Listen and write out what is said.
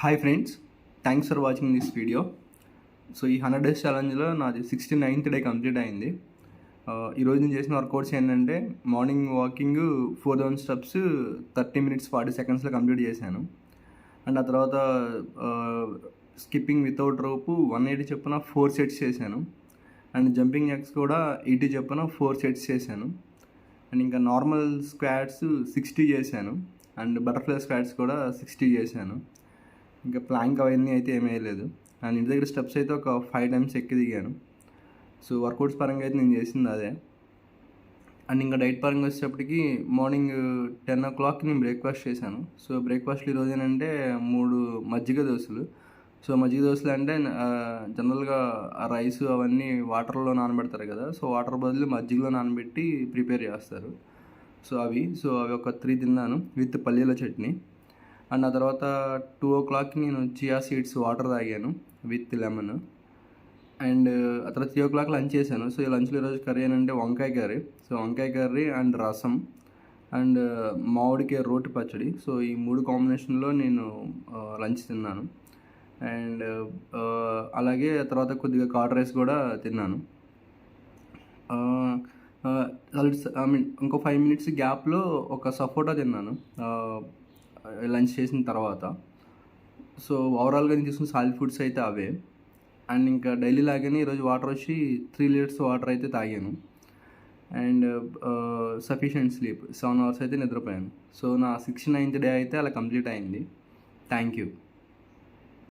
Hi friends, thanks for watching this video. So ఈ 100 days ఛాలెంజ్లో నాది 69th day complete అయింది. ఈరోజు నేను చేసిన వర్కౌట్స్ ఏంటంటే మార్నింగ్ వాకింగ్ 4000 స్టెప్స్ 30 minutes 40 secondsలో కంప్లీట్ చేశాను. అండ్ ఆ తర్వాత స్కిప్పింగ్ వితౌట్ రోపు 180 చొప్పున 4 sets చేశాను. అండ్ జంపింగ్ జాక్స్ కూడా 80 చొప్పున 4 sets చేశాను. అండ్ ఇంకా నార్మల్ స్క్వాట్స్ 60 చేశాను. అండ్ బటర్ఫ్లై స్క్వాట్స్ కూడా 60 చేశాను. ఇంకా ప్లాంక్ అవన్నీ అయితే ఏమీ వేయలేదు. అండ్ ఇంటి దగ్గర స్టెప్స్ అయితే ఒక 5 times ఎక్కి దిగాను. సో వర్కౌట్స్ పరంగా అయితే నేను చేసింది అదే. అండ్ ఇంకా డైట్ పరంగా వచ్చేటప్పటికి మార్నింగ్ 10 o'clock నేను బ్రేక్ఫాస్ట్ చేశాను. సో బ్రేక్ఫాస్ట్లో ఈరోజు ఏంటంటే 3 మజ్జిగ దోశలు. సో మజ్జిగ దోశలు అంటే జనరల్గా రైస్ అవన్నీ వాటర్లో నానబెడతారు కదా. సో వాటర్ బదులు మజ్జిగలో నానబెట్టి ప్రిపేర్ చేస్తారు. సో అవి ఒక 3 తిన్నాను విత్ పల్లీల చట్నీ. అండ్ ఆ తర్వాత 2 o'clock నేను చియా సీడ్స్ వాటర్ తాగాను విత్ లెమన్. అండ్ ఆ తర్వాత 3 o'clock లంచ్ చేశాను. సో ఈ లంచ్లో ఈరోజు కర్రీ ఏంటంటే వంకాయ కర్రీ. సో వంకాయ కర్రీ అండ్ రసం అండ్ మామిడికాయ రోటి పచ్చడి. సో ఈ 3 కాంబినేషన్లో నేను లంచ్ తిన్నాను. అండ్ అలాగే తర్వాత కొద్దిగా కర్డ్ రైస్ కూడా తిన్నాను. ఇంకో 5 minutes గ్యాప్లో ఒక సపోటా తిన్నాను లంచ్ చేసిన తర్వాత. సో ఓవరాల్గా నేను తీసుకున్న సాలిడ్ ఫుడ్స్ అయితే అవే. అండ్ ఇంకా డైలీ లాగానే ఈరోజు వాటర్ వచ్చి 3 liters వాటర్ అయితే తాగాను. అండ్ సఫిషియెంట్ స్లీప్ 7 hours అయితే నిద్రపోయాను. సో నా 69th డే అయితే అలా కంప్లీట్ అయింది. Thank you.